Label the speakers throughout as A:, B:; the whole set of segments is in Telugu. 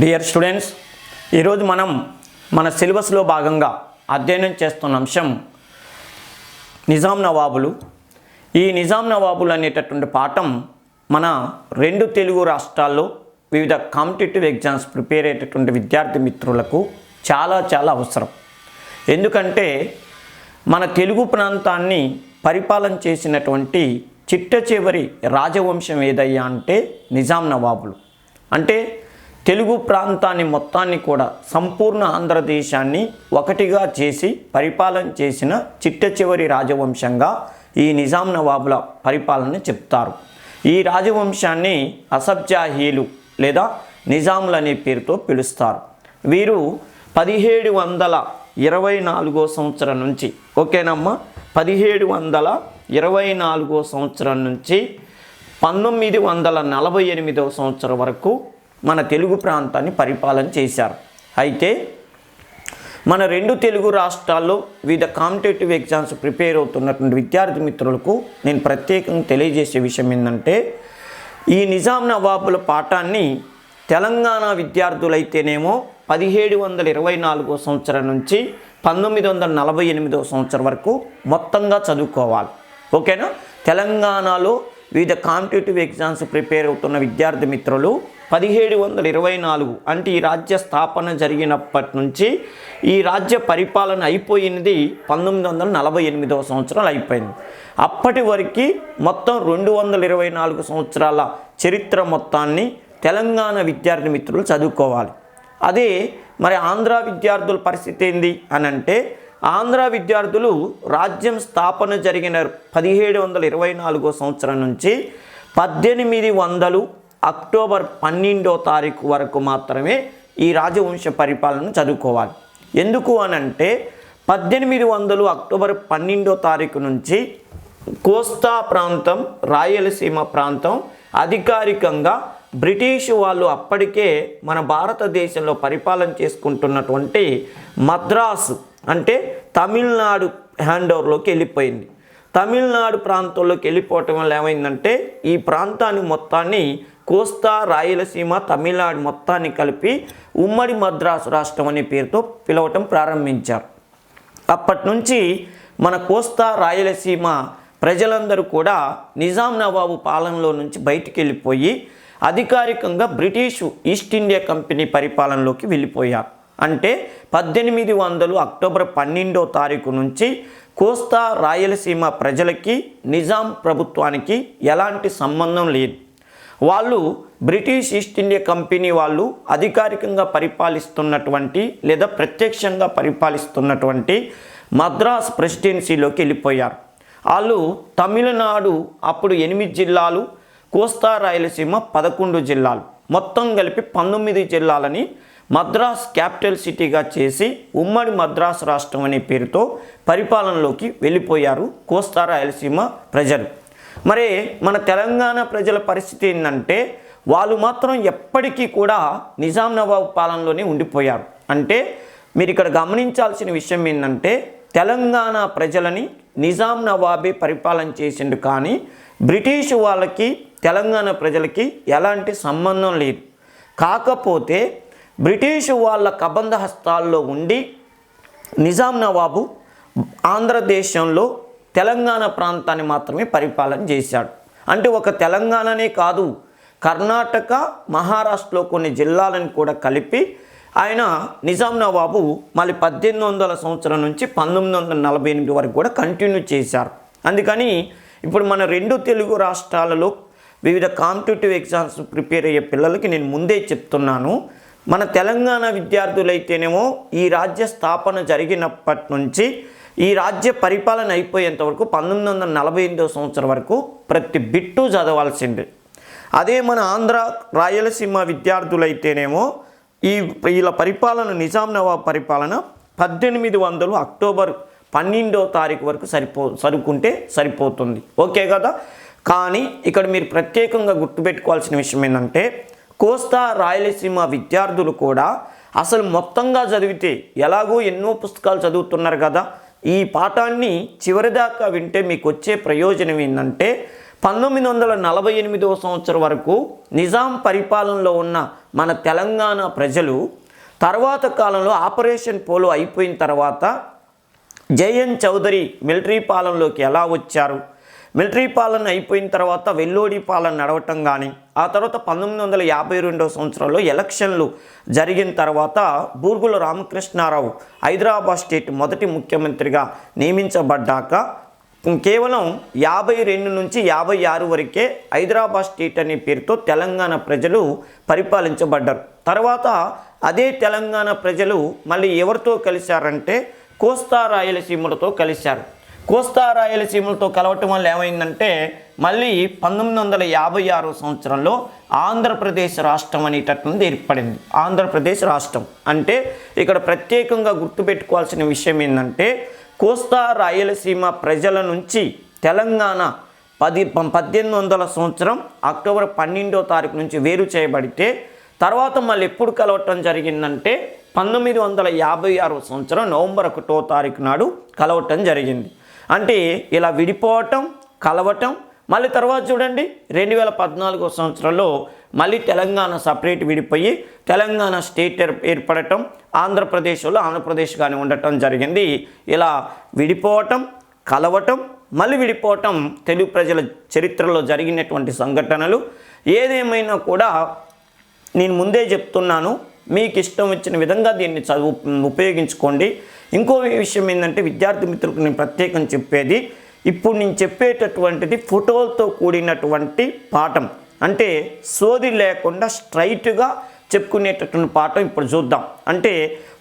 A: డియర్ స్టూడెంట్స్, ఈరోజు మనం మన సిలబస్లో భాగంగా అధ్యయనం చేస్తున్న అంశం నిజాం నవాబులు. ఈ నిజాం నవాబులు అనేటటువంటి పాఠం మన రెండు తెలుగు రాష్ట్రాల్లో వివిధ కాంపిటేటివ్ ఎగ్జామ్స్ ప్రిపేర్ అయ్యేటటువంటి విద్యార్థి మిత్రులకు చాలా అవసరం. ఎందుకంటే మన తెలుగు ప్రాంతాన్ని పరిపాలన చేసినటువంటి చిట్ట చివరి రాజవంశం ఏదయ్యా అంటే నిజాం నవాబులు. అంటే తెలుగు ప్రాంతాన్ని మొత్తాన్ని కూడా సంపూర్ణ ఆంధ్రదేశాన్ని ఒకటిగా చేసి పరిపాలన చేసిన చిట్ట చివరి రాజవంశంగా ఈ నిజాం నవాబుల పరిపాలన చెప్తారు. ఈ రాజవంశాన్ని అసబ్జాహీలు లేదా నిజాంలు అనే పేరుతో పిలుస్తారు. వీరు 1724 సంవత్సరం నుంచి ఓకేనమ్మా 1724 సంవత్సరం నుంచి 1948 సంవత్సరం వరకు మన తెలుగు ప్రాంతాన్ని పరిపాలన చేశారు. అయితే మన రెండు తెలుగు రాష్ట్రాల్లో వివిధ కాంపిటేటివ్ ఎగ్జామ్స్ ప్రిపేర్ అవుతున్నటువంటి విద్యార్థి మిత్రులకు నేను ప్రత్యేకంగా తెలియజేసే విషయం ఏంటంటే, ఈ నిజాం నవాబుల పాఠాన్ని తెలంగాణ విద్యార్థులైతేనేమో 1724 సంవత్సరం నుంచి 1948 సంవత్సరం వరకు మొత్తంగా చదువుకోవాలి. ఓకేనా? తెలంగాణలో వివిధ కాంపిటేటివ్ ఎగ్జామ్స్ ప్రిపేర్ అవుతున్న విద్యార్థి మిత్రులు 1724 అంటే ఈ రాజ్య స్థాపన జరిగినప్పటి నుంచి ఈ రాజ్య పరిపాలన అయిపోయినది 1948 సంవత్సరాలు అయిపోయింది. అప్పటి వరకు మొత్తం 224 సంవత్సరాల చరిత్ర మొత్తాన్ని తెలంగాణ విద్యార్థి మిత్రులు చదువుకోవాలి. అదే మరి ఆంధ్ర విద్యార్థుల పరిస్థితి ఏంది అని అంటే, ఆంధ్ర విద్యార్థులు రాజ్యం స్థాపన జరిగిన 1724 సంవత్సరం నుంచి 1800 అక్టోబర్ 12వ తారీఖు వరకు మాత్రమే ఈ రాజవంశ పరిపాలన చదువుకోవాలి. ఎందుకు అనంటే 1800 అక్టోబర్ 12వ తారీఖు నుంచి కోస్తా ప్రాంతం, రాయలసీమ ప్రాంతం అధికారికంగా బ్రిటిష్ వాళ్ళు అప్పటికే మన భారతదేశంలో పరిపాలన చేసుకుంటున్నటువంటి మద్రాసు అంటే తమిళనాడు హ్యాండ్ ఓవర్లోకి వెళ్ళిపోయింది. తమిళనాడు ప్రాంతంలోకి వెళ్ళిపోవటం వల్ల ఏమైందంటే, ఈ ప్రాంతాన్ని మొత్తాన్ని కోస్తా, రాయలసీమ, తమిళనాడు మొత్తాన్ని కలిపి ఉమ్మడి మద్రాసు రాష్ట్రం అనే పేరుతో పిలవటం ప్రారంభించారు. అప్పటి నుంచి మన కోస్తా, రాయలసీమ ప్రజలందరూ కూడా నిజాం నవాబు పాలనలో నుంచి బయటికి వెళ్ళిపోయి అధికారికంగా బ్రిటిష్ ఈస్ట్ ఇండియా కంపెనీ పరిపాలనలోకి వెళ్ళిపోయారు. అంటే 1800 అక్టోబర్ 12వ తారీఖు నుంచి కోస్తా, రాయలసీమ ప్రజలకి నిజాం ప్రభుత్వానికి ఎలాంటి సంబంధం లేదు. వాళ్ళు బ్రిటిష్ ఈస్ట్ ఇండియా కంపెనీ వాళ్ళు అధికారికంగా పరిపాలిస్తున్నటువంటి లేదా ప్రత్యక్షంగా పరిపాలిస్తున్నటువంటి మద్రాస్ ప్రెసిడెన్సీలోకి వెళ్ళిపోయారు. వాళ్ళు తమిళనాడు అప్పుడు 8 జిల్లాలు, కోస్తా రాయలసీమ 11 జిల్లాలు, మొత్తం కలిపి 19 జిల్లాలని మద్రాస్ క్యాపిటల్ సిటీగా చేసి ఉమ్మడి మద్రాసు రాష్ట్రం అనే పేరుతో పరిపాలనలోకి వెళ్ళిపోయారు కోస్తా రాయలసీమ ప్రజలు. మరి మన తెలంగాణ ప్రజల పరిస్థితి ఏంటంటే, వాళ్ళు మాత్రం ఎప్పటికీ కూడా నిజాం నవాబు పాలనలోనే ఉండిపోయారు. అంటే మీరు ఇక్కడ గమనించాల్సిన విషయం ఏంటంటే, తెలంగాణ ప్రజలని నిజాం నవాబే పరిపాలన చేసిండు, కానీ బ్రిటిష్ వాళ్ళకి తెలంగాణ ప్రజలకి ఎలాంటి సంబంధం లేదు. కాకపోతే బ్రిటిష్ వాళ్ళ కబంధ హస్తాల్లో ఉండి నిజాం నవాబు ఆంధ్రదేశంలో తెలంగాణ ప్రాంతాన్ని మాత్రమే పరిపాలన చేశాడు. అంటే ఒక తెలంగాణనే కాదు, కర్ణాటక, మహారాష్ట్రలో కొన్ని జిల్లాలను కూడా కలిపి ఆయన నిజాం నవాబు మళ్ళీ 1800 సంవత్సరం నుంచి 1948 వరకు కూడా కంటిన్యూ చేశారు. అందుకని ఇప్పుడు మన రెండు తెలుగు రాష్ట్రాలలో వివిధ కాంపిటేటివ్ ఎగ్జామ్స్ ప్రిపేర్ అయ్యే పిల్లలకి నేను ముందే చెప్తున్నాను, మన తెలంగాణ విద్యార్థులైతేనేమో ఈ రాజ్య స్థాపన జరిగినప్పటి నుంచి ఈ రాజ్య పరిపాలన అయిపోయేంత వరకు 1948 సంవత్సరం వరకు ప్రతి బిట్టు చదవాల్సిందే. అదే మన ఆంధ్ర, రాయలసీమ విద్యార్థులైతేనేమో వీళ్ళ పరిపాలన నిజాం నవాబ్ పరిపాలన 1800 అక్టోబర్ 12వ తారీఖు వరకు చదువుకుంటే సరిపోతుంది. ఓకే కదా? కానీ ఇక్కడ మీరు ప్రత్యేకంగా గుర్తుపెట్టుకోవాల్సిన విషయం ఏంటంటే, కోస్తా, రాయలసీమ విద్యార్థులు కూడా అసలు మొత్తంగా చదివితే ఎలాగో ఎన్నో పుస్తకాలు చదువుతున్నారు కదా, ఈ పాఠాన్ని చివరిదాకా వింటే మీకు వచ్చే ప్రయోజనం ఏంటంటే 1948వ సంవత్సరం వరకు నిజాం పరిపాలనలో ఉన్న మన తెలంగాణ ప్రజలు తర్వాత కాలంలో ఆపరేషన్ పోలో అయిపోయిన తర్వాత జేఎన్ చౌదరి మిలిటరీ పాలనలోకి ఎలా వచ్చారు, మిలిటరీ పాలన అయిపోయిన తర్వాత వెల్లోడి పాలన నడవటం కానీ, ఆ తర్వాత 1952వ సంవత్సరంలో ఎలక్షన్లు జరిగిన తర్వాత బూర్గుల రామకృష్ణారావు హైదరాబాద్ స్టేట్ మొదటి ముఖ్యమంత్రిగా నియమించబడ్డాక కేవలం 52 నుంచి 56 వరకే హైదరాబాద్ స్టేట్ అనే పేరుతో తెలంగాణ ప్రజలు పరిపాలించబడ్డారు. తర్వాత అదే తెలంగాణ ప్రజలు మళ్ళీ ఎవరితో కలిశారంటే కోస్తా రాయలసీమలతో కలిశారు. కోస్తా రాయలసీమలతో కలవటం వల్ల ఏమైందంటే మళ్ళీ 1956 సంవత్సరంలో ఆంధ్రప్రదేశ్ రాష్ట్రం అనేటటువంటిది ఏర్పడింది. ఆంధ్రప్రదేశ్ రాష్ట్రం అంటే ఇక్కడ ప్రత్యేకంగా గుర్తుపెట్టుకోవాల్సిన విషయం ఏంటంటే కోస్తా రాయలసీమ ప్రజల నుంచి తెలంగాణ 1800 సంవత్సరం అక్టోబర్ 12వ తారీఖు నుంచి వేరు చేయబడితే తర్వాత మళ్ళీ ఎప్పుడు కలవటం జరిగిందంటే 1956 సంవత్సరం నవంబర్ 1వ తారీఖు నాడు కలవటం జరిగింది. అంటే ఇలా విడిపోవటం, కలవటం, మళ్ళీ తర్వాత చూడండి 2014 సంవత్సరంలో మళ్ళీ తెలంగాణ సపరేట్ విడిపోయి తెలంగాణ స్టేట్ ఏర్పడటం, ఆంధ్రప్రదేశ్లో ఆంధ్రప్రదేశ్గానే ఉండటం జరిగింది. ఇలా విడిపోవటం, కలవటం, మళ్ళీ విడిపోవటం తెలుగు ప్రజల చరిత్రలో జరిగినటువంటి సంఘటనలు. ఏదేమైనా కూడా నేను ముందే చెప్తున్నాను, మీకు ఇష్టం వచ్చిన విధంగా దీన్ని ఉపయోగించుకోండి. ఇంకో విషయం ఏంటంటే విద్యార్థి మిత్రులకు నేను ప్రత్యేకంగా చెప్పేది, ఇప్పుడు నేను చెప్పేటటువంటిది ఫోటోలతో కూడినటువంటి పాఠం, అంటే సోది లేకుండా స్ట్రైట్గా చెప్పుకునేటటువంటి పాఠం ఇప్పుడు చూద్దాం. అంటే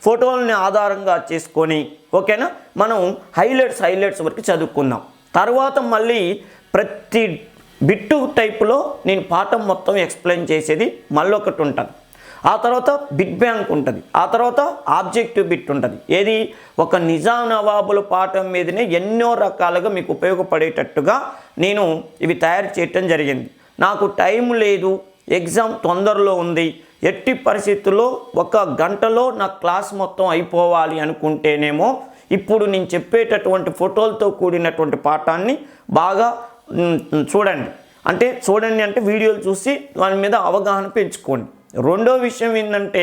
A: ఫోటోలని ఆధారంగా చేసుకొని ఓకేనా మనం హైలైట్స్ వరకు చదువుకుందాం. తర్వాత మళ్ళీ ప్రతి బిట్టు టైపులో నేను పాఠం మొత్తం ఎక్స్ప్లెయిన్ చేసేది మళ్ళీ ఒకటి ఉంటుంది. ఆ తర్వాత బిట్ బ్యాంక్ ఉంటుంది, ఆ తర్వాత ఆబ్జెక్టివ్ బిట్ ఉంటుంది. ఏది ఒక నిజాం నవాబుల పాఠం మీదనే ఎన్నో రకాలుగా మీకు ఉపయోగపడేటట్టుగా నేను ఇవి తయారు చేయటం జరిగింది. నాకు టైం లేదు, ఎగ్జామ్ తొందరలో ఉంది, ఎట్టి పరిస్థితుల్లో 1 గంటలో నా క్లాస్ మొత్తం అయిపోవాలి అనుకుంటేనేమో ఇప్పుడు నేను చెప్పేటటువంటి ఫోటోలతో కూడినటువంటి పాఠాన్ని బాగా చూడండి. అంటే వీడియోలు చూసి దాని మీద అవగాహన పెంచుకోండి. రెండో విషయం ఏంటంటే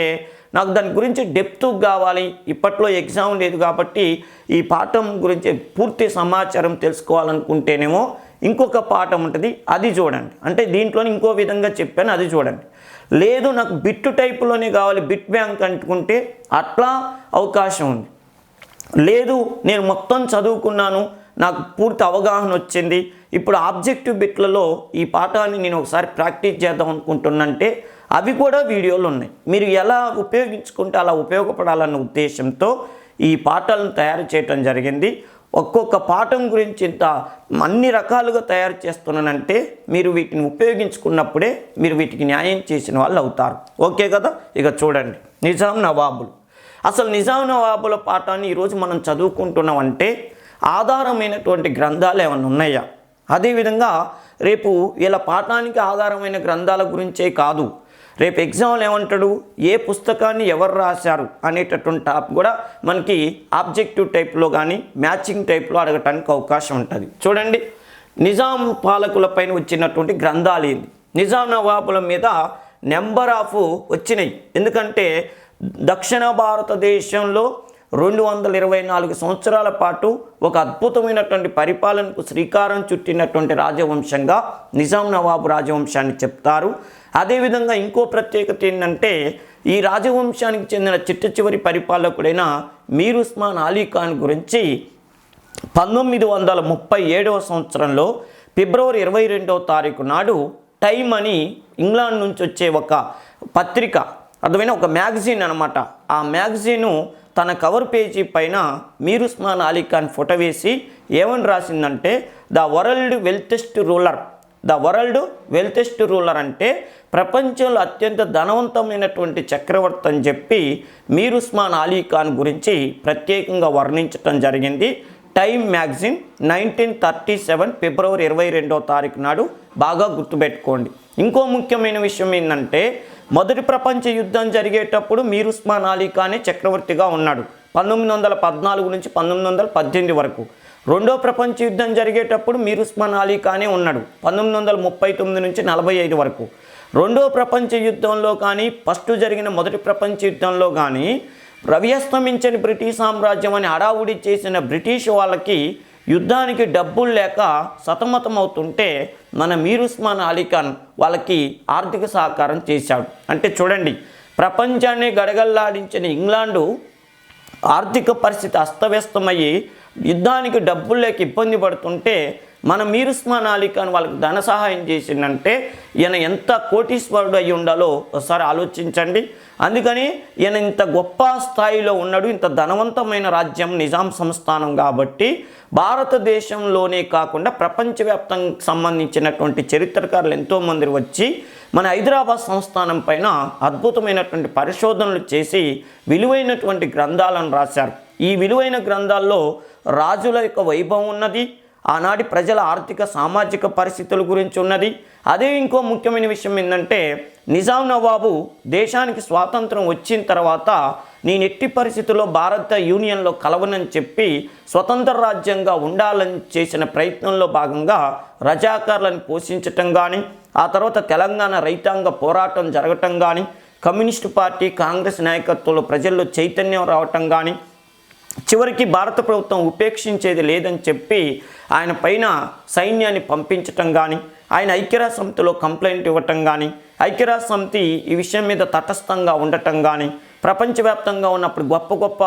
A: నాకు దాని గురించి డెప్త్ కావాలి, ఇప్పట్లో ఎగ్జామ్ లేదు కాబట్టి ఈ పాఠం గురించి పూర్తి సమాచారం తెలుసుకోవాలనుకుంటేనేమో ఇంకొక పాఠం ఉంటుంది, అది చూడండి. అంటే దీంట్లోనే ఇంకో విధంగా చెప్పాను, అది చూడండి. లేదు నాకు బిట్ టైపులోనే కావాలి, బిట్ బ్యాంక్ అనుకుంటే అట్లా అవకాశం ఉంది. లేదు నేను మొత్తం చదువుకున్నాను, నాకు పూర్తి అవగాహన వచ్చింది, ఇప్పుడు ఆబ్జెక్టివ్ బిట్లలో ఈ పాఠాన్ని నేను ఒకసారి ప్రాక్టీస్ చేద్దాం అనుకుంటున్నంటే అవి కూడా వీడియోలు ఉన్నాయి. మీరు ఎలా ఉపయోగించుకుంటే అలా ఉపయోగపడాలన్న ఉద్దేశంతో ఈ పాఠాలను తయారు చేయటం జరిగింది. ఒక్కొక్క పాఠం గురించి ఇంత అన్ని రకాలుగా తయారు చేస్తున్నానంటే మీరు వీటిని ఉపయోగించుకున్నప్పుడే మీరు వీటికి న్యాయం చేసిన వాళ్ళు అవుతారు. ఓకే కదా? ఇక చూడండి, నిజాం నవాబులు. అసలు నిజాం నవాబుల పాఠాన్ని ఈరోజు మనం చదువుకుంటున్నామంటే ఆధారమైనటువంటి గ్రంథాలు ఏమైనా ఉన్నాయా? అదేవిధంగా రేపు వీళ్ళ పాఠానికి ఆధారమైన గ్రంథాల గురించే కాదు, రేపు ఎగ్జామ్లో ఏమంటాడు, ఏ పుస్తకాన్ని ఎవరు రాశారు అనేటటువంటి టాప్ కూడా మనకి ఆబ్జెక్టివ్ టైప్లో కానీ మ్యాచింగ్ టైప్లో అడగటానికి అవకాశం ఉంటుంది. చూడండి, నిజాం పాలకులపైన వచ్చినటువంటి గ్రంథాలు ఏంది? నిజాం నవాబుల మీద నెంబర్ ఆఫ్ వచ్చినాయి. ఎందుకంటే దక్షిణ భారతదేశంలో 224 సంవత్సరాల పాటు ఒక అద్భుతమైనటువంటి పరిపాలనకు శ్రీకారం చుట్టినటువంటి రాజవంశంగా నిజాం నవాబు రాజవంశాన్ని చెప్తారు. అదేవిధంగా ఇంకో ప్రత్యేకత ఏంటంటే ఈ రాజవంశానికి చెందిన చిట్ట చివరి పరిపాలకుడైన మీర్ ఉస్మాన్ అలీ ఖాన్ గురించి 1937వ సంవత్సరంలో ఫిబ్రవరి 22వ తారీఖు నాడు టైమ్ అని ఇంగ్లాండ్ నుంచి వచ్చే ఒక పత్రిక, అర్థమైన ఒక మ్యాగజైన్ అనమాట. ఆ మ్యాగజైను తన కవర్ పేజీ పైన మీర్ ఉస్మాన్ అలీ ఖాన్ ఫోటో వేసి ఏమని రాసిందంటే ద వరల్డ్ వెల్తెస్ట్ రూలర్ అంటే ప్రపంచంలో అత్యంత ధనవంతమైనటువంటి చక్రవర్తి అని చెప్పి మీర్ ఉస్మాన్ అలీ ఖాన్ గురించి ప్రత్యేకంగా వర్ణించటం జరిగింది. టైమ్ మ్యాగజైన్ 1937 ఫిబ్రవరి 22వ తారీఖు నాడు బాగా గుర్తుపెట్టుకోండి. ఇంకో ముఖ్యమైన విషయం ఏంటంటే మొదటి ప్రపంచ యుద్ధం జరిగేటప్పుడు మీర్ ఉస్మాన్ అలీ ఖానే చక్రవర్తిగా ఉన్నాడు 1914 నుంచి 1918 వరకు. రెండో ప్రపంచ యుద్ధం జరిగేటప్పుడు మీర్ ఉస్మాన్ అలీ ఖానే ఉన్నాడు 1939 నుంచి 45 వరకు. రెండో ప్రపంచ యుద్ధంలో కానీ ఫస్ట్ జరిగిన మొదటి ప్రపంచ యుద్ధంలో కానీ రవ్యస్తమించని బ్రిటిష్ సామ్రాజ్యం అని హడావుడి చేసిన బ్రిటిష్ వాళ్ళకి యుద్ధానికి డబ్బులు లేక సతమతం అవుతుంటే మన మీర్ ఉస్మాన్ అలీ ఖాన్ వాళ్ళకి ఆర్థిక సహకారం చేశాడు. అంటే చూడండి, ప్రపంచాన్ని గడగల్లాడించిన ఇంగ్లాండు ఆర్థిక పరిస్థితి అస్తవ్యస్తమయ్యి యుద్ధానికి డబ్బులు లేక ఇబ్బంది పడుతుంటే మన మీర్ ఉస్మాన్ అలీ ఖాన్ వాళ్ళకి ధన సహాయం చేసిందంటే ఈయన ఎంత కోటీశ్వరుడు అయి ఉండాలో ఒకసారి ఆలోచించండి. అందుకని ఈయన ఇంత గొప్ప స్థాయిలో ఉన్నాడు. ఇంత ధనవంతమైన రాజ్యం నిజాం సంస్థానం కాబట్టి భారతదేశంలోనే కాకుండా ప్రపంచవ్యాప్తంగా సంబంధించినటువంటి చరిత్రకారులు ఎంతోమంది వచ్చి మన హైదరాబాద్ సంస్థానం పైన అద్భుతమైనటువంటి పరిశోధనలు చేసి విలువైనటువంటి గ్రంథాలను రాశారు. ఈ విలువైన గ్రంథాల్లో రాజుల యొక్క వైభవం ఉన్నది, ఆనాటి ప్రజల ఆర్థిక సామాజిక పరిస్థితుల గురించి ఉన్నది. అదే ఇంకో ముఖ్యమైన విషయం ఏంటంటే నిజాం నవాబు దేశానికి స్వాతంత్రం వచ్చిన తర్వాత నేను ఎట్టి పరిస్థితుల్లో భారత యూనియన్లో కలవనని చెప్పి స్వతంత్ర రాజ్యంగా ఉండాలని చేసిన ప్రయత్నంలో భాగంగా రజాకార్లను పోషించటం కానీ, ఆ తర్వాత తెలంగాణ రైతాంగ పోరాటం జరగటం కానీ, కమ్యూనిస్టు పార్టీ కాంగ్రెస్ నాయకత్వంలో ప్రజల్లో చైతన్యం రావటం కానీ, చివరికి భారత ప్రభుత్వం ఉపేక్షించేది లేదని చెప్పి ఆయన పైన సైన్యాన్ని పంపించటం కానీ, ఆయన ఐక్యరాజ్య సమితిలో కంప్లైంట్ ఇవ్వటం కానీ, ఐక్యరాజ్య సమితి ఈ విషయం మీద తటస్థంగా ఉండటం కానీ, ప్రపంచవ్యాప్తంగా ఉన్నప్పుడు గొప్ప గొప్ప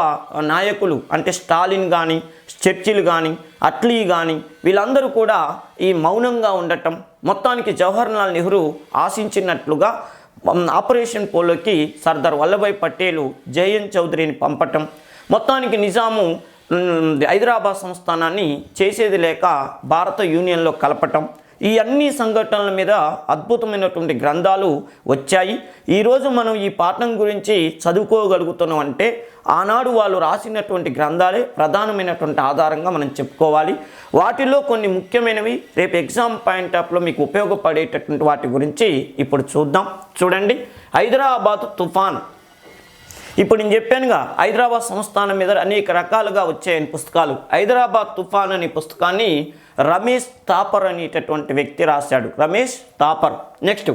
A: నాయకులు అంటే స్టాలిన్ కానీ, చర్చిల్ కానీ, అట్లీ కానీ వీళ్ళందరూ కూడా ఈ మౌనంగా ఉండటం, మొత్తానికి జవహర్లాల్ నెహ్రూ ఆశించినట్లుగా ఆపరేషన్ పోలోకి సర్దార్ వల్లభాయ్ పటేలు జయన్ చౌదరిని పంపటం, మొత్తానికి నిజాము హైదరాబాద్ సంస్థానాన్ని చేసేది లేక భారత యూనియన్లో కలపటం, ఈ అన్ని సంఘటనల మీద అద్భుతమైనటువంటి గ్రంథాలు వచ్చాయి. ఈరోజు మనం ఈ పాఠం గురించి చదువుకోగలుగుతున్నాం అంటే ఆనాడు వాళ్ళు రాసినటువంటి గ్రంథాలే ప్రధానమైనటువంటి ఆధారంగా మనం చెప్పుకోవాలి. వాటిలో కొన్ని ముఖ్యమైనవి రేపు ఎగ్జామ్ పాయింట్ ఆఫ్లో మీకు ఉపయోగపడేటటువంటి వాటి గురించి ఇప్పుడు చూద్దాం. చూడండి, హైదరాబాద్ తుఫాన్. ఇప్పుడు నేను చెప్పానుగా హైదరాబాద్ సంస్థానం మీద అనేక రకాలుగా వచ్చాయని పుస్తకాలు. హైదరాబాద్ తుఫాన్ అనే పుస్తకాన్ని రమేష్ థాపర్ అనేటటువంటి వ్యక్తి రాశాడు, Ramesh Thapar. Next,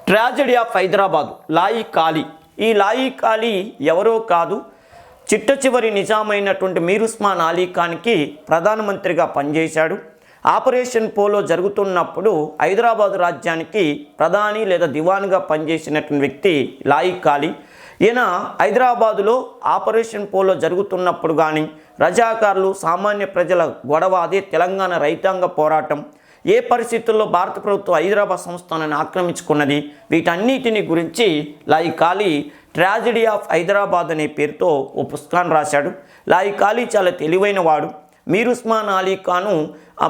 A: tragedy of Hyderabad, Laiq Ali. ఈ లాయి కాళీ ఎవరో కాదు, చిట్ట చివరి నిజామైనటువంటి మీర్ ఉస్మాన్ అలీ ఖాన్కి ప్రధానమంత్రిగా పనిచేశాడు. ఆపరేషన్ పోలో జరుగుతున్నప్పుడు హైదరాబాద్ రాజ్యానికి ప్రధాని లేదా దివాన్గా పనిచేసినటువంటి వ్యక్తి లాయి కాళీ. ఈయన హైదరాబాదులో ఆపరేషన్ పోలో జరుగుతున్నప్పుడు కానీ, రజాకార్లు సామాన్య ప్రజల గొడవ, అదే తెలంగాణ రైతాంగ పోరాటం, ఏ పరిస్థితుల్లో భారత ప్రభుత్వం హైదరాబాద్ సంస్థానాన్ని ఆక్రమించుకున్నది, వీటన్నిటిని గురించి లాయి కాళీ ట్రాజెడీ ఆఫ్ హైదరాబాద్ అనే పేరుతో ఓ పుస్తకాన్ని రాశాడు. లాయి కాళీ చాలా తెలివైన వాడు. మీర్ ఉస్మాన్ అలీ ఖాను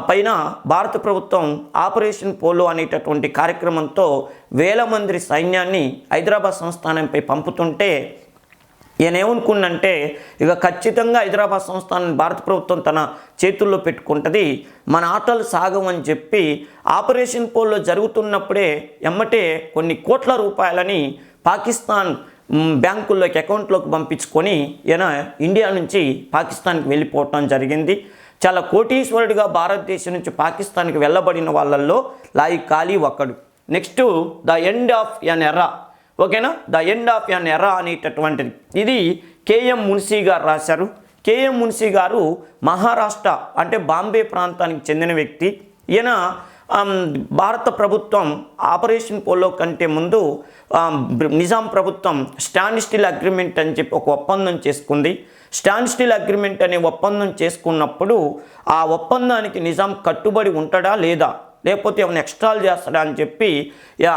A: పైన భారత ప్రభుత్వం ఆపరేషన్ పోలో అనేటటువంటి కార్యక్రమంతో వేల మంది సైన్యాన్ని హైదరాబాద్ సంస్థానంపై పంపుతుంటే ఈయన ఏమనుకున్నంటే ఇక ఖచ్చితంగా హైదరాబాద్ సంస్థానాన్ని భారత ప్రభుత్వం తన చేతుల్లో పెట్టుకుంటుంది, మన ఆటలు సాగమని చెప్పి ఆపరేషన్ పోలో జరుగుతున్నప్పుడే ఎమ్మటే కొన్ని కోట్ల రూపాయలని పాకిస్తాన్ బ్యాంకుల్లోకి అకౌంట్లోకి పంపించుకొని ఈయన ఇండియా నుంచి పాకిస్తాన్కి వెళ్ళిపోవటం జరిగింది. చాలా కోటీశ్వరుడిగా భారతదేశం నుంచి పాకిస్తాన్కి వెళ్ళబడిన వాళ్ళల్లో లాయి కాళీ ఒకడు. నెక్స్ట్, ద ఎండ్ ఆఫ్ ఎన్ ఎరా. ఓకేనా, ద ఎండ్ ఆఫ్ ఎన్ ఎరా అనేటటువంటిది ఇది కేఎం మున్షీ గారు రాశారు. కేఎం మున్షీ గారు మహారాష్ట్ర అంటే బాంబే ప్రాంతానికి చెందిన వ్యక్తి. ఈయన భారత ప్రభుత్వం ఆపరేషన్ పోలో కంటే ముందు నిజాం ప్రభుత్వం స్టాండ్ స్టిల్ అగ్రిమెంట్ అని చెప్పి ఒక ఒప్పందం చేసుకుంది. స్టాండ్ స్టిల్ అగ్రిమెంట్ అనే ఒప్పందం చేసుకున్నప్పుడు ఆ ఒప్పందానికి నిజాం కట్టుబడి ఉంటాడా లేదా, లేకపోతే ఏమైనా ఎక్స్ట్రాలు చేస్తాడా అని చెప్పి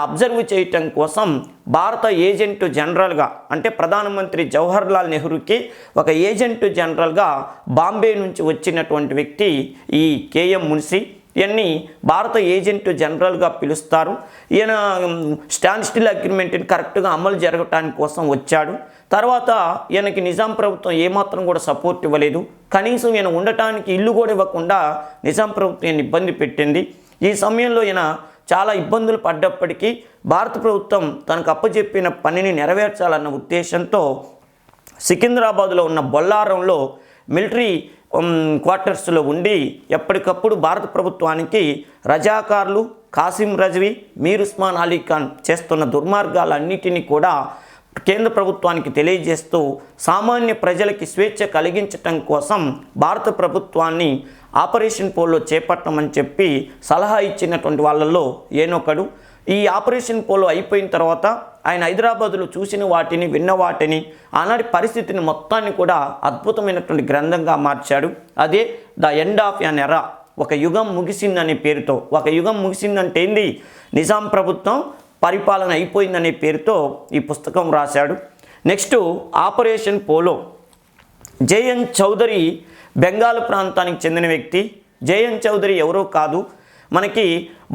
A: అబ్జర్వ్ చేయటం కోసం భారత ఏజెంట్ జనరల్గా అంటే ప్రధానమంత్రి జవహర్లాల్ నెహ్రూకి ఒక ఏజెంట్ జనరల్గా బాంబే నుంచి వచ్చినటువంటి వ్యక్తి ఈ కేఎం మున్షీ. ఇవన్నీ భారత ఏజెంట్ జనరల్గా పిలుస్తారు. ఈయన స్టాండ్ స్టిల్ అగ్రిమెంట్ని కరెక్ట్గా అమలు జరగటానికి కోసం వచ్చాడు. తర్వాత ఈయనకి నిజాం ప్రభుత్వం ఏమాత్రం కూడా సపోర్ట్ ఇవ్వలేదు. కనీసం ఈయన ఉండటానికి ఇల్లు కూడా ఇవ్వకుండా నిజాం ప్రభుత్వం ఈయన ఇబ్బంది పెట్టింది. ఈ సమయంలో ఈయన చాలా ఇబ్బందులు పడ్డప్పటికీ భారత ప్రభుత్వం తనకు అప్పచెప్పిన పనిని నెరవేర్చాలన్న ఉద్దేశంతో సికింద్రాబాద్లో ఉన్న బొల్లారంలో మిలిటరీ క్వార్టర్స్లో ఉండి ఎప్పటికప్పుడు భారత ప్రభుత్వానికి రజాకార్లు, కాసిం రజ్వీ, మీర్ ఉస్మాన్ అలీ ఖాన్ చేస్తున్న దుర్మార్గాలన్నిటినీ కూడా కేంద్ర ప్రభుత్వానికి తెలియజేస్తూ సామాన్య ప్రజలకి స్వేచ్ఛ కలిగించటం కోసం భారత ప్రభుత్వాన్ని ఆపరేషన్ పోలో చేపట్టమని చెప్పి సలహా ఇచ్చినటువంటి వాళ్ళల్లో ఏనొకడు. ఈ ఆపరేషన్ పోలో అయిపోయిన తర్వాత ఆయన హైదరాబాదులో చూసిన వాటిని, విన్న వాటిని, ఆనాటి పరిస్థితిని మొత్తాన్ని కూడా అద్భుతమైనటువంటి గ్రంథంగా మార్చాడు. అదే ద ఎండ్ ఆఫ్ ఎన్ ఎరా, ఒక యుగం ముగిసిందనే పేరుతో. ఒక యుగం ముగిసిందంటే ఏంది? నిజాం ప్రభుత్వం పరిపాలన అయిపోయిందనే పేరుతో ఈ పుస్తకం రాశాడు. Next operation polo. JN Chaudhuri Bengal ప్రాంతానికి చెందిన వ్యక్తి. జేఎన్ చౌదరి ఎవరో కాదు, మనకి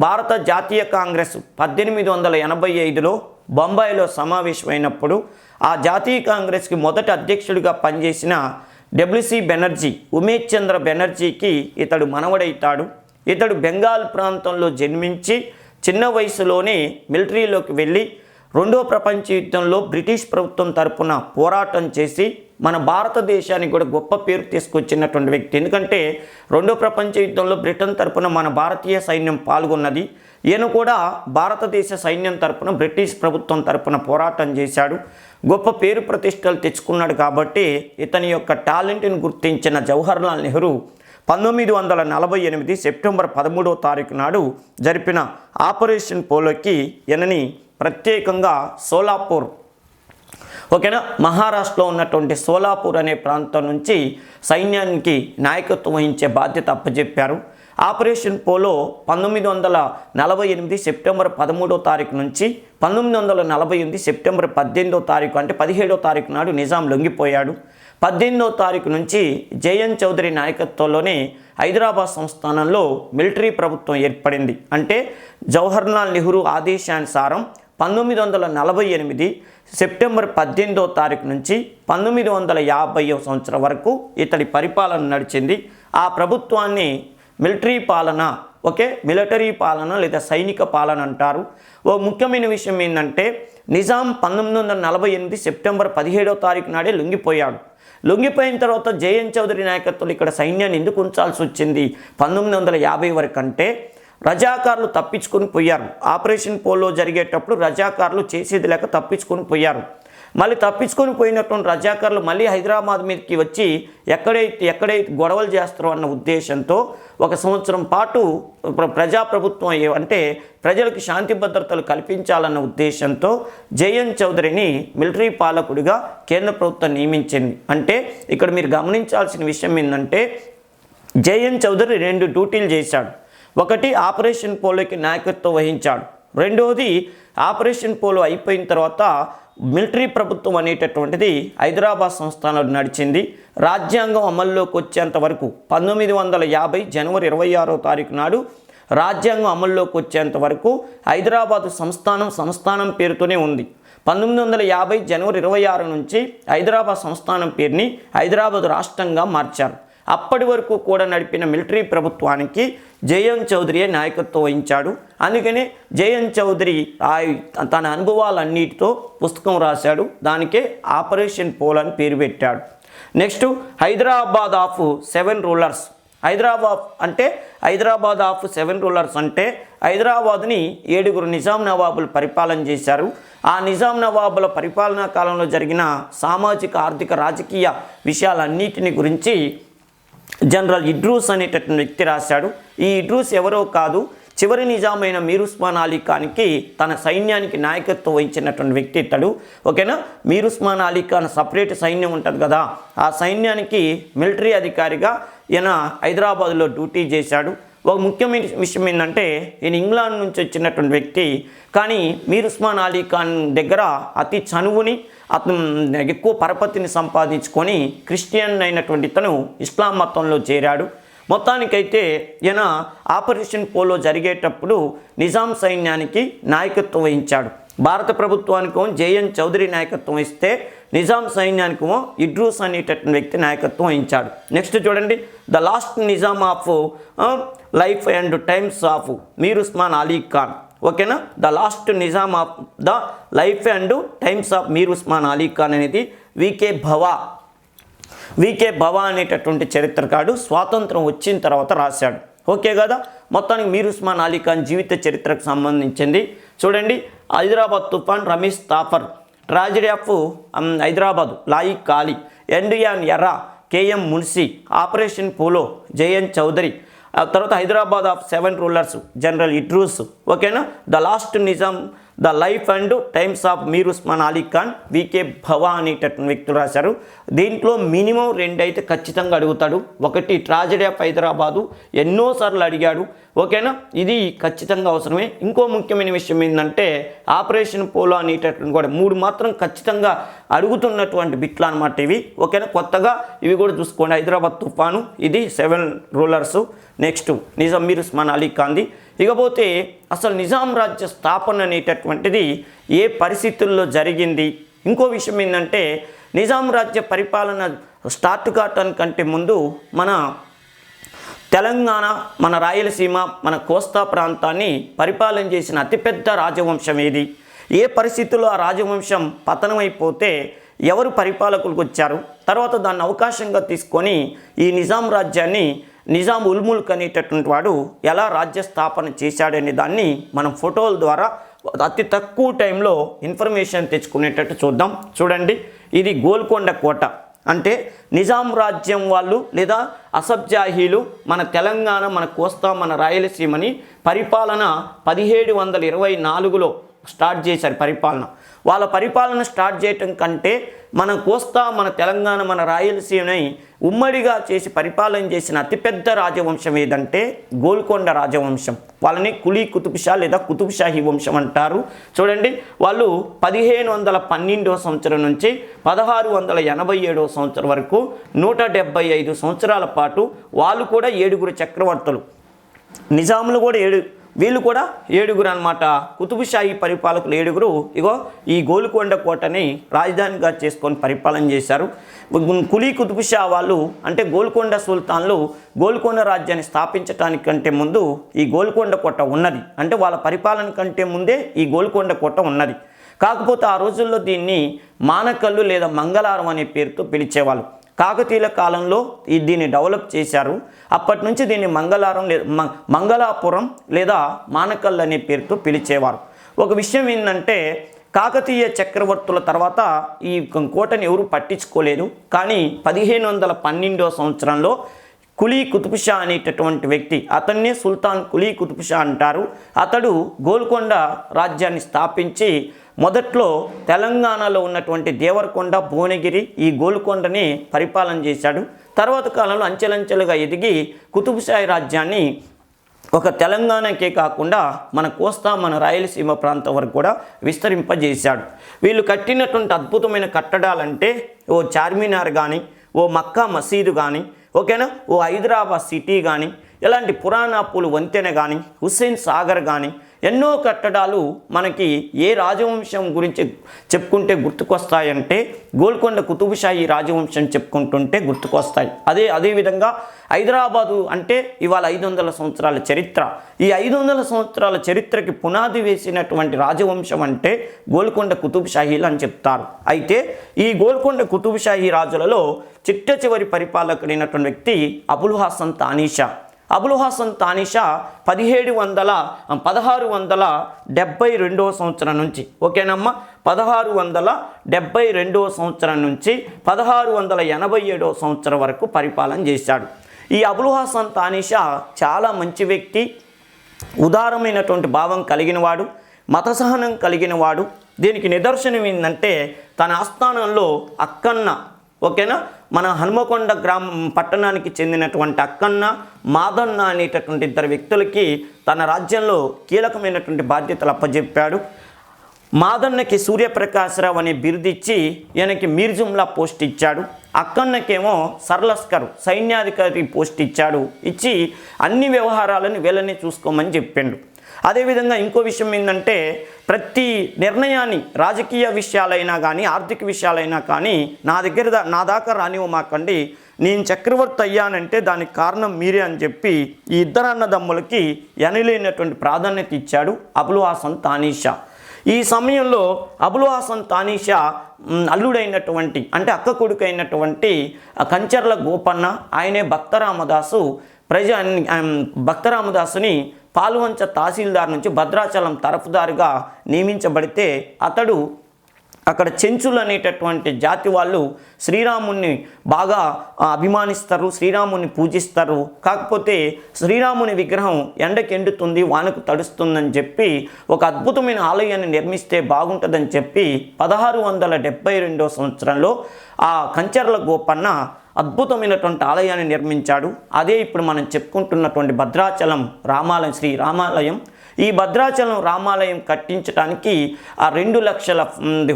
A: భారత జాతీయ కాంగ్రెస్ 1885లో బొంబాయిలో సమావేశమైనప్పుడు ఆ జాతీయ కాంగ్రెస్కి మొదటి అధ్యక్షుడిగా పనిచేసిన డబ్ల్యూసి బెనర్జీ, ఉమేష్ చంద్ర బెనర్జీకి ఇతడు మనవడైతాడు. ఇతడు బెంగాల్ ప్రాంతంలో జన్మించి చిన్న వయసులోనే మిలిటరీలోకి వెళ్ళి రెండో ప్రపంచ యుద్ధంలో బ్రిటిష్ ప్రభుత్వం తరపున పోరాటం చేసి మన భారతదేశానికి కూడా గొప్ప పేరు తీసుకొచ్చినటువంటి వ్యక్తి. ఎందుకంటే రెండో ప్రపంచ యుద్ధంలో బ్రిటన్ తరపున మన భారతీయ సైన్యం పాల్గొన్నది. ఈయన కూడా భారతదేశ సైన్యం తరపున బ్రిటిష్ ప్రభుత్వం తరపున పోరాటం చేశాడు. గొప్ప పేరు ప్రతిష్టలు తెచ్చుకున్నాడు. కాబట్టి ఇతని యొక్క టాలెంట్ని గుర్తించిన జవహర్లాల్ నెహ్రూ 1948 సెప్టెంబర్ 13వ తారీఖు నాడు జరిపిన ఆపరేషన్ పోలోకి ఈయనని ప్రత్యేకంగా సోలాపూర్, ఓకేనా, మహారాష్ట్రలో ఉన్నటువంటి సోలాపూర్ అనే ప్రాంతం నుంచి సైన్యానికి నాయకత్వం వహించే బాధ్యత అప్పచెప్పారు. ఆపరేషన్ పోలో 1948 సెప్టెంబర్ 13వ తారీఖు నుంచి 1948 సెప్టెంబర్ 18వ తారీఖు అంటే 17వ తారీఖు నాడు నిజాం లొంగిపోయాడు. 18వ తారీఖు నుంచి జేఎన్ చౌదరి నాయకత్వంలోనే హైదరాబాద్ సంస్థానంలో మిలిటరీ ప్రభుత్వం ఏర్పడింది. అంటే జవహర్లాల్ నెహ్రూ ఆదేశానుసారం 1948 సెప్టెంబర్ 18వ తారీఖు నుంచి 1950వ సంవత్సరం వరకు ఇతడి పరిపాలన నడిచింది. ఆ ప్రభుత్వాన్ని మిలిటరీ పాలన, మిలిటరీ పాలన లేదా సైనిక పాలన అంటారు. ఓ ముఖ్యమైన విషయం ఏంటంటే నిజాం 1948 సెప్టెంబర్ 17వ తారీఖు నాడే లొంగిపోయాడు. లొంగిపోయిన తర్వాత జేఎన్ చౌదరి నాయకత్వంలో ఇక్కడ సైన్యాన్ని ఎందుకు ఉంచాల్సి వచ్చింది 1950 వరకు అంటే రజాకార్లు తప్పించుకొని పోయారు. ఆపరేషన్ పోలో జరిగేటప్పుడు రజాకార్లు చేసేది లేక తప్పించుకొని పోయారు. మళ్ళీ తప్పించుకొని పోయినటువంటి రజాకార్లు మళ్ళీ హైదరాబాద్ మీదకి వచ్చి ఎక్కడైతే గొడవలు చేస్తారో అన్న ఉద్దేశంతో 1 సంవత్సరం పాటు ప్రజాప్రభుత్వం అంటే ప్రజలకు శాంతి భద్రతలు కల్పించాలన్న ఉద్దేశంతో జేఎన్ చౌదరిని మిలిటరీ పాలకుడిగా కేంద్ర ప్రభుత్వం నియమించింది. అంటే ఇక్కడ మీరు గమనించాల్సిన విషయం ఏంటంటే జేఎన్ చౌదరి 2 డ్యూటీలు చేశాడు. ఒకటి ఆపరేషన్ పోలోకి నాయకత్వం వహించాడు. రెండవది ఆపరేషన్ పోలో అయిపోయిన తర్వాత మిలిటరీ ప్రభుత్వం అనేటటువంటిది హైదరాబాద్ సంస్థానంలో నడిచింది. రాజ్యాంగం అమల్లోకి వచ్చేంత వరకు 1950 జనవరి 26వ తారీఖు నాడు రాజ్యాంగం అమల్లోకి వచ్చేంత వరకు హైదరాబాదు సంస్థానం పేరుతోనే ఉంది. 1950 జనవరి 26 నుంచి హైదరాబాద్ సంస్థానం పేరుని హైదరాబాద్ రాష్ట్రంగా మార్చారు. అప్పటి వరకు కూడా నడిపిన మిలిటరీ ప్రభుత్వానికి జేఎన్ చౌదరియే నాయకత్వం వహించాడు. అందుకని జేఎన్ చౌదరి తన అనుభవాలన్నిటితో పుస్తకం రాశాడు. దానికే ఆపరేషన్ పోలో అని పేరు పెట్టాడు. Next Hyderabad of 7 rulers. Hyderabad of 7 rulers అంటే హైదరాబాద్ని 7 నిజాం నవాబులు పరిపాలన చేశారు. ఆ నిజాం నవాబుల పరిపాలనా కాలంలో జరిగిన సామాజిక, ఆర్థిక, రాజకీయ విషయాలన్నిటిని గురించి జనరల్ ఇడ్రూస్ అనేటటువంటి వ్యక్తి రాశాడు. ఈ ఇడ్రూస్ ఎవరో కాదు, చివరి నిజామైన మీర్ ఉస్మాన్ అలీ ఖాన్కి తన సైన్యానికి నాయకత్వం వహించినటువంటి వ్యక్తి ఇతడు. ఓకేనా, మీర్ ఉస్మాన్ అలీ ఖాన్ సపరేట్ సైన్యం ఉంటుంది కదా, ఆ సైన్యానికి మిలిటరీ అధికారిగా ఈయన హైదరాబాద్లో డ్యూటీ చేశాడు. ఒక ముఖ్యమైన విషయం ఏంటంటే ఈయన ఇంగ్లాండ్ నుంచి వచ్చినటువంటి వ్యక్తి. కానీ మీర్ ఉస్మాన్ అలీ ఖాన్ దగ్గర అతి చనువుని, అతను ఎక్కువ పరపతిని సంపాదించుకొని క్రిస్టియన్ అయినటువంటి తను ఇస్లాం మతంలో చేరాడు. మొత్తానికైతే ఈయన ఆపరేషన్ పోలో జరిగేటప్పుడు నిజాం సైన్యానికి నాయకత్వం వహించాడు. భారత ప్రభుత్వానికేమో జేఎన్ చౌదరి నాయకత్వం ఇస్తే నిజాం సైన్యానికేమో ఇడ్రూస్ అనేటటువంటి వ్యక్తి నాయకత్వం వహించాడు. నెక్స్ట్ చూడండి, the last Nizam of life and times of Mir Osman Ali Khan. ఓకేనా, the last Nizam of the life and times of Mir Osman Ali Khan అనేది వికే భవా అనేటటువంటి చరిత్రకారుడు స్వాతంత్రం వచ్చిన తర్వాత రాశాడు. ఓకే కదా, మొత్తానికి మీర్ ఉస్మాన్ అలీ ఖాన్ జీవిత చరిత్రకు సంబంధించింది. చూడండి, Hyderabad Toofan, Ramesh Thapar, tragedy of Hyderabad, Laiq Ali, end of an era, KM Munshi, operation polo, JN Chaudhuri, ఆ తర్వాత Hyderabad of 7 rulers, general Edroos. ఓకేనా, the last Nizam, the life and times of Mir Osman Ali Khan, VK Bawa అనేటటువంటి వ్యక్తులు రాశారు. దీంట్లో మినిమం 2 అయితే ఖచ్చితంగా అడుగుతాడు. ఒకటి ట్రాజడీ ఆఫ్ హైదరాబాదు, ఎన్నోసార్లు అడిగాడు. ఓకేనా, ఇది ఖచ్చితంగా అవసరమే. ఇంకో ముఖ్యమైన విషయం ఏంటంటే ఆపరేషన్ పోలో అనేటటువంటి కూడా 3 మాత్రం ఖచ్చితంగా అడుగుతున్నటువంటి బిట్లు అనమాట ఇవి. ఓకేనా, కొత్తగా ఇవి కూడా చూసుకోండి. హైదరాబాద్ తుఫాను, ఇది 7 రూలర్స్. నెక్స్ట్ నిజాం మీర్ ఉస్మాన్ అలీ ఖాన్ది. ఇకపోతే అసలు నిజాం రాజ్య స్థాపన అనేటటువంటిది ఏ పరిస్థితుల్లో జరిగింది. ఇంకో విషయం ఏంటంటే నిజాం రాజ్య పరిపాలన స్టార్ట్ కావటానికంటే ముందు మన తెలంగాణ, మన రాయలసీమ, మన కోస్తా ప్రాంతాన్ని పరిపాలన చేసిన అతిపెద్ద రాజవంశం ఏది, ఏ పరిస్థితుల్లో ఆ రాజవంశం పతనమైపోతే ఎవరు పరిపాలకులకు వచ్చారు, తర్వాత దాన్ని అవకాశంగా తీసుకొని ఈ నిజాం రాజ్యాన్ని నిజాం ఉల్ ముల్క్ అనేటటువంటి వాడు ఎలా రాజ్య స్థాపన చేశాడనే దాన్ని మనం ఫోటోల ద్వారా అతి తక్కువ టైంలో ఇన్ఫర్మేషన్ తెచ్చుకునేటట్టు చూద్దాం. చూడండి, ఇది గోల్కొండ కోట. అంటే నిజాం రాజ్యం వాళ్ళు లేదా అసఫ్ జాహీలు మన తెలంగాణ, మన కోస్తా, మన రాయలసీమని పరిపాలన 1724లో స్టార్ట్ చేశారు పరిపాలన. వాళ్ళ పరిపాలన స్టార్ట్ చేయటం కంటే మన కోస్తా, మన తెలంగాణ, మన రాయలసీమని ఉమ్మడిగా చేసి పరిపాలన చేసిన అతిపెద్ద రాజవంశం ఏదంటే గోల్కొండ రాజవంశం. వాళ్ళని కులీ కుతుబ్షా లేదా కుతుబ్షాహీ వంశం అంటారు. చూడండి, వాళ్ళు 1512వ సంవత్సరం నుంచి 1687వ సంవత్సరం వరకు 175 సంవత్సరాల పాటు వాళ్ళు కూడా 7 చక్రవర్తులు, నిజాములు కూడా 7, వీళ్ళు కూడా 7 అనమాట. కుతుబ్షాహీ పరిపాలకులు 7. ఇగో ఈ గోల్కొండ కోటని రాజధానిగా చేసుకొని పరిపాలన చేశారు. కులీ కుతుబ్షా వాళ్ళు అంటే గోల్కొండ సుల్తాన్లు గోల్కొండ రాజ్యాన్ని స్థాపించడానికంటే ముందు ఈ గోల్కొండ కోట ఉన్నది. అంటే వాళ్ళ పరిపాలన కంటే ముందే ఈ గోల్కొండ కోట ఉన్నది. కాకపోతే ఆ రోజుల్లో దీన్ని మానకల్లు లేదా మంగళారం అనే పేరుతో పిలిచేవాళ్ళు. కాకతీయుల కాలంలో దీన్ని డెవలప్ చేశారు. అప్పటి నుంచి దీన్ని మంగళాపురం లేదా మానకల్ అనే పేరుతో పిలిచేవారు. ఒక విషయం ఏంటంటే కాకతీయ చక్రవర్తుల తర్వాత ఈ కోటని ఎవరు పట్టించుకోలేదు. కానీ 1512వ సంవత్సరంలో కులీ కుతుబ్షా అనేటటువంటి వ్యక్తి, అతన్నే సుల్తాన్ కులీ కుతుబ్షా అంటారు. అతడు గోల్కొండ రాజ్యాన్ని స్థాపించి మొదట్లో తెలంగాణలో ఉన్నటువంటి దేవరకొండ, భువనగిరి, ఈ గోల్కొండని పరిపాలన చేశాడు. తర్వాత కాలంలో అంచెలంచెలుగా ఎదిగి కుతుబ్షాహీ రాజ్యాన్ని ఒక తెలంగాణకే కాకుండా మన కోస్తా, మన రాయలసీమ ప్రాంతం వరకు కూడా విస్తరింపజేశాడు. వీళ్ళు కట్టినటువంటి అద్భుతమైన కట్టడాలంటే ఓ చార్మినార్ కానీ, ఓ మక్కా మసీదు కానీ, ఓకేనా, ఓ హైదరాబాద్ సిటీ కానీ, ఇలాంటి పురాణాపులు వంతెన కానీ, హుస్సేన్ సాగర్ కానీ, ఎన్నో కట్టడాలు మనకి ఏ రాజవంశం గురించి చెప్పుకుంటే గుర్తుకొస్తాయంటే గోల్కొండ కుతుబ్షాహీ రాజవంశం చెప్పుకుంటుంటే గుర్తుకొస్తాయి. అదేవిధంగా హైదరాబాదు అంటే ఇవాళ 500 సంవత్సరాల చరిత్ర. ఈ 500 సంవత్సరాల చరిత్రకి పునాది వేసినటువంటి రాజవంశం అంటే గోల్కొండ కుతుబ్షాహీలు అని చెప్తారు. అయితే ఈ గోల్కొండ కుతుబ్షాహీ రాజులలో చిట్ట చివరి పరిపాలకుడైనటువంటి వ్యక్తి అబుల్ హసన్ తానీషా. అబుల్ హసన్ తానీషా 1672వ సంవత్సరం నుంచి, ఓకేనమ్మా, 1672వ సంవత్సరం నుంచి 1687వ సంవత్సరం వరకు పరిపాలన చేశాడు. ఈ అబుల్ హసన్ తానీషా చాలా మంచి వ్యక్తి, ఉదారమైనటువంటి భావం కలిగినవాడు, మత సహనం కలిగినవాడు. దీనికి నిదర్శనం ఏంటంటే తన ఆస్థానంలో అక్కన్న, ఓకేనా, మన హనుమకొండ పట్టణానికి చెందినటువంటి అక్కన్న, మాదన్న అనేటటువంటి 2 వ్యక్తులకి తన రాజ్యంలో కీలకమైనటువంటి బాధ్యతలు అప్పచెప్పాడు. మాదన్నకి సూర్యప్రకాశరావు అనే బిరుదిచ్చి ఈయనకి మీర్ జుమ్లా పోస్ట్ ఇచ్చాడు. అక్కన్నకేమో సర్లస్కర్ సైన్యాధికారి పోస్ట్ ఇచ్చాడు. ఇచ్చి అన్ని వ్యవహారాలను వీళ్ళని చూసుకోమని చెప్పిండు. అదేవిధంగా ఇంకో విషయం ఏంటంటే ప్రతి నిర్ణయాన్ని రాజకీయ విషయాలైనా కానీ ఆర్థిక విషయాలైనా కానీ నా దాకా రానివ్వమాకండి, నేను చక్రవర్తి అయ్యానంటే దానికి కారణం మీరే అని చెప్పి ఈ ఇద్దరు అన్నదమ్ములకి ఎనలేనటువంటి ప్రాధాన్యత ఇచ్చాడు అబుల్ హాసన్ తానీషా. ఈ సమయంలో అబుల్ హాసన్ తానీషా అల్లుడైనటువంటి అంటే అక్క కొడుకు అయినటువంటి కంచర్ల గోపన్న, ఆయనే భక్తరామదాసు భక్తరామదాసుని పాల్వంచ తహసీల్దార్ నుంచి భద్రాచలం తరఫుదారుగా నియమించబడితే అతడు అక్కడ చెంచులు అనేటటువంటి జాతి వాళ్ళు శ్రీరాముని బాగా అభిమానిస్తారు, శ్రీరాముని పూజిస్తారు. కాకపోతే శ్రీరాముని విగ్రహం ఎండకి ఎండుతుంది, వానకు తడుస్తుందని చెప్పి ఒక అద్భుతమైన ఆలయాన్ని నిర్మిస్తే బాగుంటుందని చెప్పి 1672 సంవత్సరంలో ఆ కంచర్ల గోపన్న అద్భుతమైనటువంటి ఆలయాన్ని నిర్మించాడు. అదే ఇప్పుడు మనం చెప్పుకుంటున్నటువంటి భద్రాచలం రామాలయం, శ్రీ రామాలయం. ఈ భద్రాచలం రామాలయం కట్టించడానికి ఆ 2 లక్షల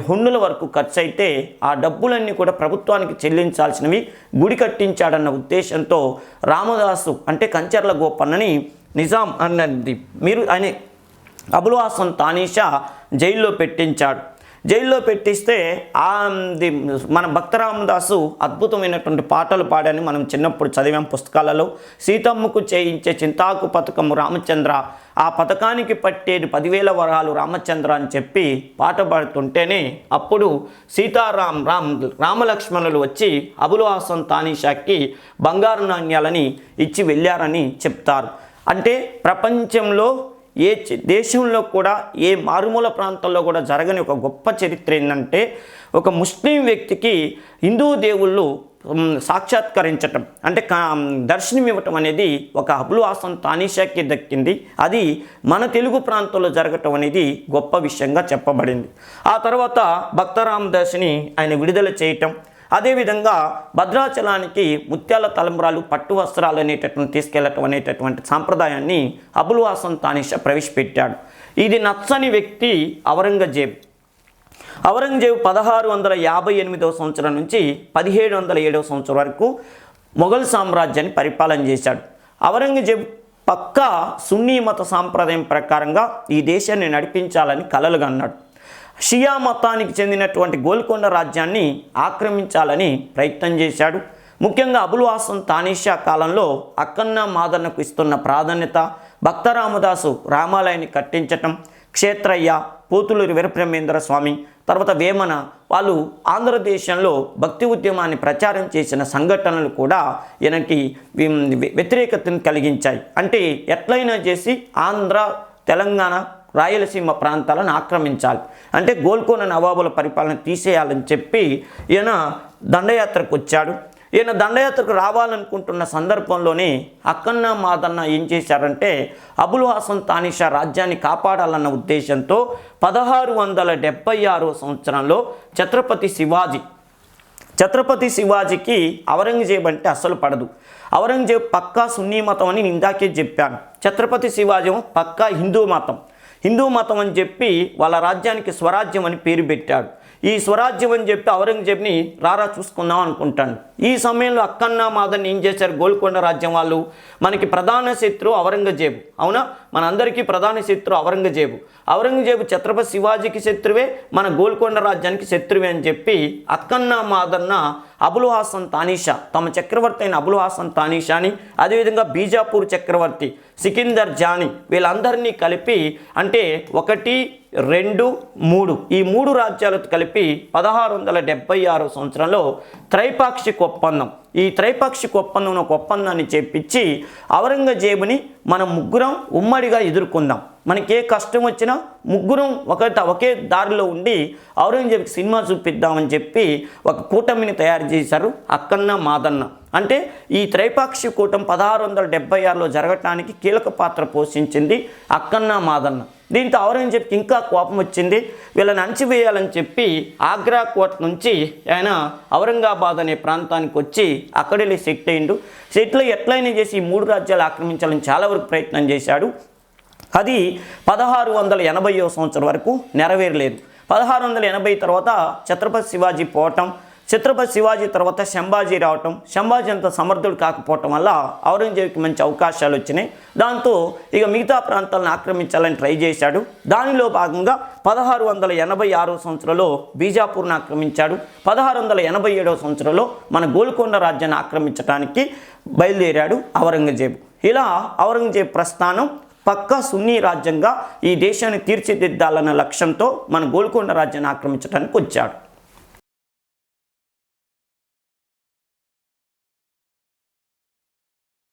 A: హుండుల వరకు ఖర్చు అయితే ఆ డబ్బులన్నీ కూడా ప్రభుత్వానికి చెల్లించాల్సినవి గుడి కట్టించాడన్న ఉద్దేశంతో రామదాసు అంటే కంచర్ల గోపన్నని నిజాం అన్నది ఆయన అబుల్ హాసన్ తానీషా జైల్లో పెట్టించాడు. జైల్లో పెట్టిస్తే మన భక్తరామదాసు అద్భుతమైనటువంటి పాటలు పాడని మనం చిన్నప్పుడు చదివాం పుస్తకాలలో. సీతమ్మకు చేయించే చింతాకు పథకము రామచంద్ర, ఆ పథకానికి పట్టేది 10,000 వరహాలు రామచంద్ర అని చెప్పి పాట పాడుతుంటేనే అప్పుడు రామలక్ష్మణులు వచ్చి అబుల్ హాసన్ తానీషాకి బంగారు నాణ్యాలని ఇచ్చి వెళ్ళారని చెప్తారు. అంటే ప్రపంచంలో ఏ దేశంలో కూడా ఏ మారుమూల ప్రాంతాల్లో కూడా జరగని ఒక గొప్ప చరిత్ర ఏంటంటే ఒక ముస్లిం వ్యక్తికి హిందూ దేవుళ్ళు సాక్షాత్కరించటం అంటే దర్శనం ఇవ్వటం అనేది ఒక అబుల్ హాసన్ తానీషాకి దక్కింది. అది మన తెలుగు ప్రాంతంలో జరగటం అనేది గొప్ప విషయంగా చెప్పబడింది. ఆ తర్వాత భక్తరామదాసుని ఆయన విడుదల చేయటం, అదేవిధంగా భద్రాచలానికి ముత్యాల తలంబ్రాలు పట్టు వస్త్రాలు అనేటటువంటి తీసుకెళ్లటం అనేటటువంటి సాంప్రదాయాన్ని అబుల్ హాసన్ తానీషా ప్రవేశపెట్టాడు. ఇది నచ్చని వ్యక్తి ఔరంగజేబ్. 1658 సంవత్సరం నుంచి 1707 సంవత్సరం వరకు మొఘల్ సామ్రాజ్యాన్ని పరిపాలన చేశాడు. ఔరంగజేబ్ పక్కా సున్నీ మత సాంప్రదాయం ప్రకారంగా ఈ దేశాన్ని నడిపించాలని కలలుగా అన్నాడు. షియా మతానికి చెందినటువంటి గోల్కొండ రాజ్యాన్ని ఆక్రమించాలని ప్రయత్నం చేశాడు. ముఖ్యంగా అబుల్ హాసన్ తానీషా కాలంలో అక్కన్న మాదన్నకు ఇస్తున్న ప్రాధాన్యత, భక్తరామదాసు రామాలయాన్ని కట్టించటం, క్షేత్రయ్య, పోతులూరి వీరబ్రహ్మేంద్ర స్వామి, తర్వాత వేమన వాళ్ళు ఆంధ్రదేశంలో భక్తి ఉద్యమాన్ని ప్రచారం చేసిన సంఘటనలు కూడా ఈయనకి వ్యతిరేకతను కలిగించాయి. అంటే ఎట్లయినా చేసి ఆంధ్ర, తెలంగాణ, రాయలసీమ ప్రాంతాలను ఆక్రమించాలి, అంటే గోల్కొండ నవాబుల పరిపాలన తీసేయాలని చెప్పి ఈయన దండయాత్రకు వచ్చాడు. ఈయన దండయాత్రకు రావాలనుకుంటున్న సందర్భంలోనే అక్కన్న మాదన్న ఏం చేశారంటే అబుల్ హాసన్ తానీషా రాజ్యాన్ని కాపాడాలన్న ఉద్దేశంతో 1676 సంవత్సరంలో ఛత్రపతి శివాజీకి ఔరంగజేబ్ అంటే అస్సలు పడదు. ఔరంగజేబ్ పక్కా సున్నీ మతం అని ఇందాకే చెప్పాను. ఛత్రపతి శివాజీ పక్కా హిందూ మతం అని చెప్పి వాళ్ళ రాజ్యానికి స్వరాజ్యం అని పేరు పెట్టాడు. ఈ స్వరాజ్యం అని చెప్పి ఔరంగజేబ్ని రారా చూసుకుందాం అనుకుంటాడు. ఈ సమయంలో అక్కన్న మాదన్న ఏం చేశారు, గోల్కొండ రాజ్యం వాళ్ళు మనకి ప్రధాన శత్రువు ఔరంగజేబు, అవునా, మనందరికీ ప్రధాన శత్రువు ఔరంగజేబు ఛత్రపతి శివాజీకి శత్రువే, మన గోల్కొండ రాజ్యానికి శత్రువే అని చెప్పి అక్కన్న మాదన్న అబుల్ హాసన్ తానీషా తమ చక్రవర్తి అయిన అబుల్ హాసన్ తానీషాని, అదేవిధంగా బీజాపూర్ చక్రవర్తి సికిందర్ జాని వీళ్ళందరినీ కలిపి అంటే 1, 2, 3 ఈ 3 రాజ్యాలతో కలిపి 1676 సంవత్సరంలో త్రైపాక్షిక ఒప్పందం, ఈ త్రైపాక్షిక ఒప్పందం ఒక ఒప్పందాన్ని చేపించి ఔరంగజేబుని మనం ముగ్గురం ఉమ్మడిగా ఎదుర్కొందాం, మనకి ఏ కష్టం వచ్చినా ముగ్గురం ఒకే దారిలో ఉండి ఔరంగజేబుకి సినిమా చూపిద్దామని చెప్పి ఒక కూటమిని తయారు చేశారు అక్కన్న మాదన్న. అంటే ఈ త్రైపాక్షిక కూటమి 1676లో జరగటానికి కీలక పాత్ర పోషించింది అక్కన్న మాదన్న. దీంతో ఔరంగజేబ్కి ఇంకా కోపం వచ్చింది, వీళ్ళని అణచివేయాలని చెప్పి ఆగ్రా కోట నుంచి ఆయన ఔరంగాబాద్ అనే ప్రాంతానికి వచ్చి అక్కడే సెటిల్ ఎట్లయినా చేసి ఈ 3 రాజ్యాలు ఆక్రమించాలని చాలా వరకు ప్రయత్నం చేశాడు. అది 1680 సంవత్సరం వరకు నెరవేరలేదు. 1680 తర్వాత ఛత్రపతి శివాజీ పోవటం, ఛత్రపతి శివాజీ తర్వాత సంభాజీ రావటం, సంభాజీ అంత సమర్థుడు కాకపోవటం వల్ల ఔరంగజేబుకి మంచి అవకాశాలు వచ్చినాయి. దాంతో ఇక మిగతా ప్రాంతాలను ఆక్రమించాలని ట్రై చేశాడు. దానిలో భాగంగా 1686 సంవత్సరంలో బీజాపూర్ను ఆక్రమించాడు. 1687 సంవత్సరంలో మన గోల్కొండ రాజ్యాన్ని ఆక్రమించడానికి బయలుదేరాడు ఔరంగజేబు. ఇలా ఔరంగజేబు ప్రస్థానం పక్కా సున్నీ రాజ్యంగా ఈ దేశాన్ని తీర్చిదిద్దాలన్న లక్ష్యంతో మన గోల్కొండ రాజ్యాన్ని ఆక్రమించడానికి వచ్చాడు.